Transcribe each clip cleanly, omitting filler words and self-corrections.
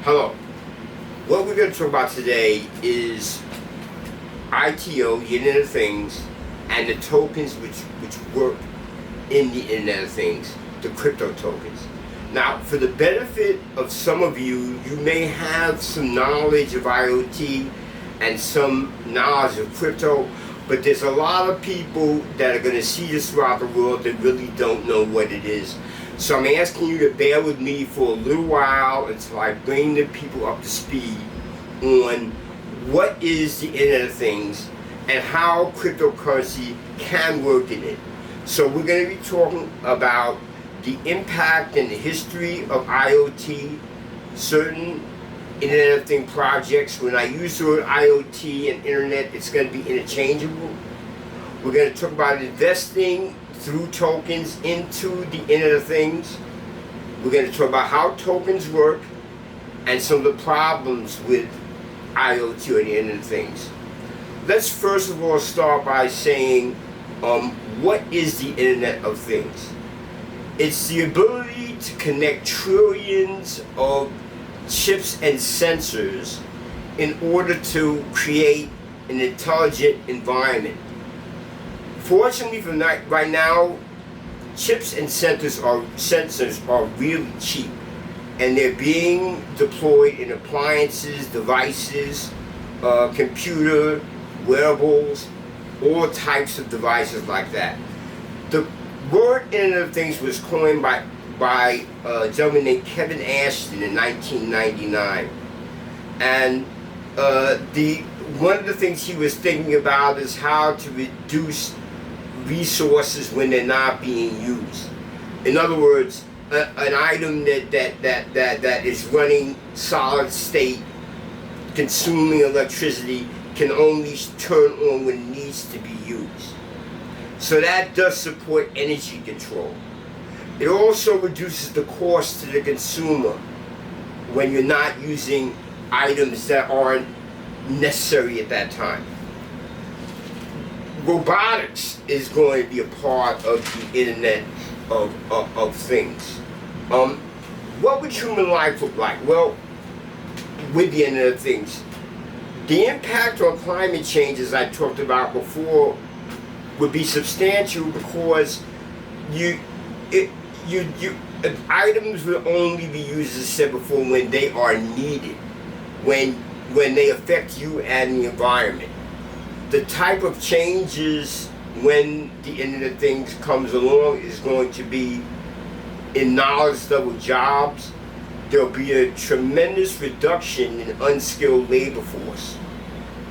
Hello. What we're going to talk about today is ITO, the Internet of Things, and the tokens which work in the Internet of Things, the crypto tokens. Now, for the benefit of some of you, you may have some knowledge of IoT and some knowledge of crypto, but there's a lot of people that are going to see this throughout the world that really don't know what it is. So I'm asking you to bear with me for a little while until I bring the people up to speed on what is the Internet of Things and how cryptocurrency can work in it. So we're going to be talking about the impact and the history of IoT, certain Internet of Things projects. When I use the word IoT and Internet, it's going to be interchangeable. We're going to talk about investing through tokens into the Internet of Things. We're going to talk about how tokens work and some of the problems with IoT or the Internet of Things. Let's first of all start by saying what is the Internet of Things? It's the ability to connect trillions of chips and sensors in order to create an intelligent environment. Fortunately for right now, chips and sensors are really cheap, and they're being deployed in appliances, devices, computer, wearables, all types of devices like that. The word Internet of Things was coined by a gentleman named Kevin Ashton in 1999, and one of the things he was thinking about is how to reduce resources when they're not being used. In other words, an item that is running solid state, consuming electricity, can only turn on when it needs to be used. So that does support energy control. It also reduces the cost to the consumer when you're not using items that aren't necessary at that time. Robotics is going to be a part of the Internet of Things. What would human life look like? Well, with the Internet of Things, the impact on climate change, as I talked about before, would be substantial because items will only be used, as I said before, when they are needed, when they affect you and the environment. The type of changes when the Internet of Things comes along is going to be in knowledge level jobs. There'll be a tremendous reduction in unskilled labor force.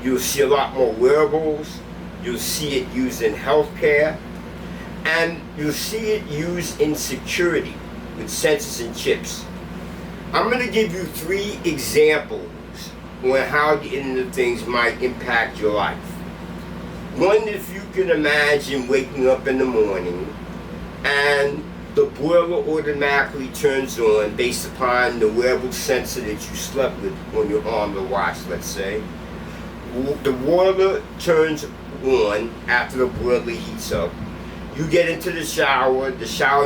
You'll see a lot more wearables. You'll see it used in healthcare, and you'll see it used in security with sensors and chips. I'm going to give you 3 examples on how the Internet of Things might impact your life. One, if you can imagine waking up in the morning and the boiler automatically turns on based upon the wearable sensor that you slept with on your arm or watch, let's say. The boiler turns on after the boiler heats up. You get into the shower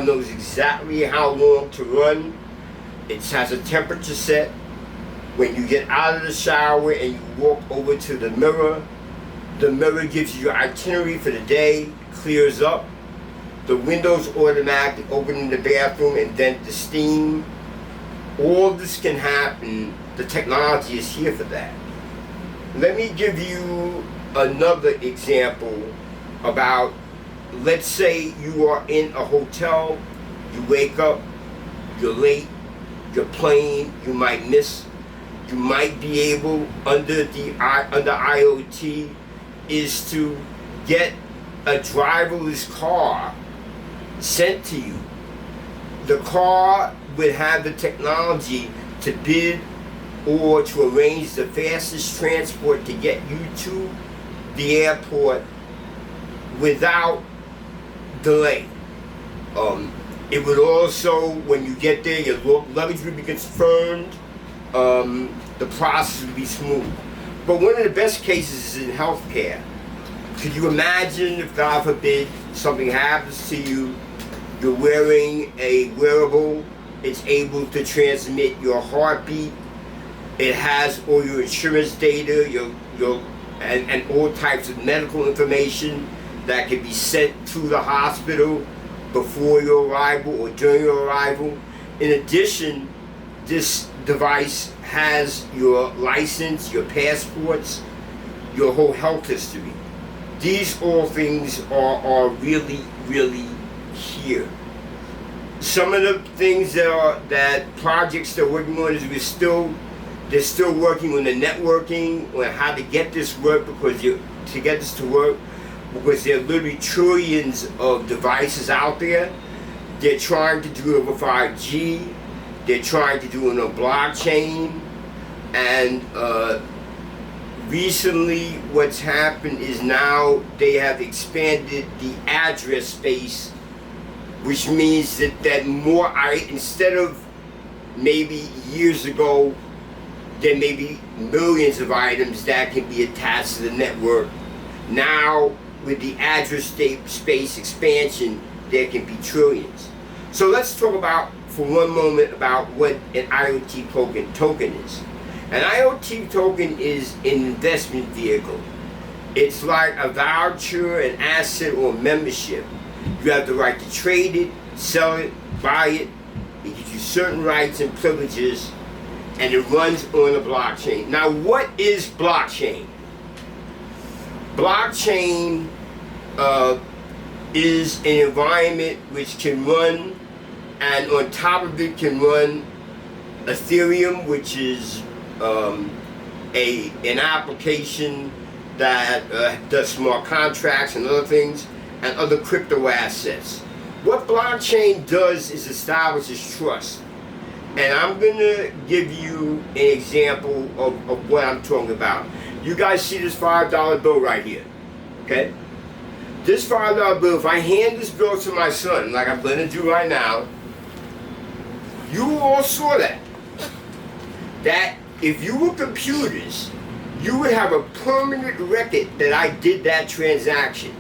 knows exactly how long to run. It has a temperature set. When you get out of the shower and you walk over to the mirror gives you your itinerary for the day, clears up. The windows automatically open in the bathroom and vent the steam. All this can happen. The technology is here for that. Let me give you another example about, let's say you are in a hotel, you wake up, you're late, your plane, you might miss. You might be able, under IoT, is to get a driverless car sent to you. The car would have the technology to bid or to arrange the fastest transport to get you to the airport without delay. It would also, when you get there, your luggage would be confirmed. The process would be smooth. But one of the best cases is in healthcare. Could you imagine if, God forbid, something happens to you, you're wearing a wearable, it's able to transmit your heartbeat, It has all your insurance data, and all types of medical information that can be sent to the hospital before your arrival or during your arrival. In addition, this device has your license, your passports, your whole health history. These all things are really, really here. Some of the things that projects they're working on is they're still working on the networking, on how to get this work, because there are literally trillions of devices out there. They're trying to do it over 5G. They're trying to do it on a blockchain. And recently what's happened is now they have expanded the address space, which means that more, instead of maybe years ago, there may be millions of items that can be attached to the network. Now, with the address space expansion, there can be trillions. So let's talk about, for one moment, about what an IoT token is. An IoT token is an investment vehicle. It's like a voucher, an asset, or membership. You have the right to trade it, sell it, buy it. It gives you certain rights and privileges, and it runs on a blockchain. Now, what is blockchain? Blockchain is an environment which can run, and on top of it can run Ethereum, which is an application that does smart contracts and other things, and other crypto assets. What blockchain does is establishes trust. And I'm going to give you an example of what I'm talking about. You guys see this $5 bill right here, okay? This $5 bill, if I hand this bill to my son, like I'm going to do right now, you all saw that. That if you were computers, you would have a permanent record that I did that transaction.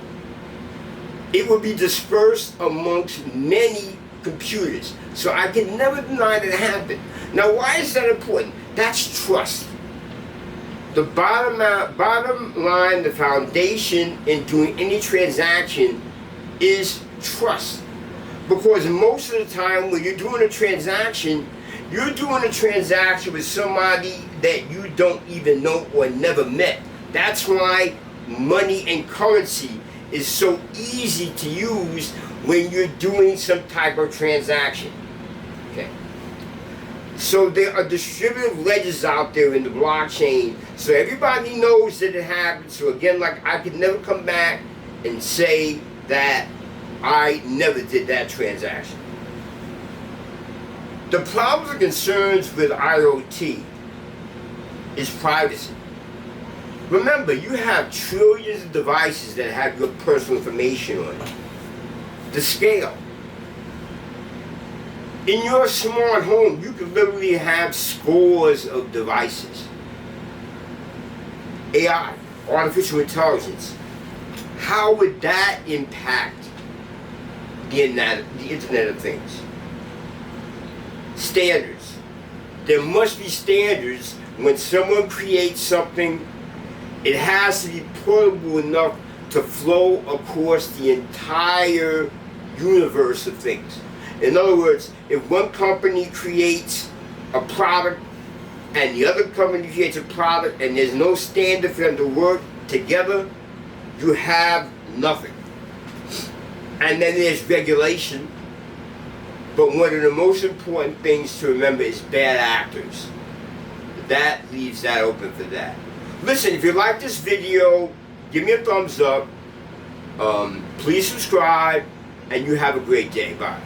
It would be dispersed amongst many computers. So I can never deny that it happened. Now, why is that important? That's trust. The bottom line, the foundation in doing any transaction is trust. Because most of the time when you're doing a transaction with somebody that you don't even know or never met. That's why money and currency is so easy to use when you're doing some type of transaction. Okay. So there are distributed ledgers out there in the blockchain, so everybody knows that it happened. So again, like, I could never come back and say that I never did that transaction. The problems and concerns with IoT is privacy. Remember, you have trillions of devices that have your personal information on it. The scale. In your smart home, you could literally have scores of devices. AI, artificial intelligence. How would that impact the Internet of Things? Standards. There must be standards. When someone creates something, it has to be portable enough to flow across the entire universe of things. In other words, if one company creates a product and the other company creates a product and there's no standard for them to work together, you have nothing. And then there's regulation. But one of the most important things to remember is bad actors. That leaves that open for that. Listen, if you like this video, give me a thumbs up. Please subscribe, and you have a great day. Bye.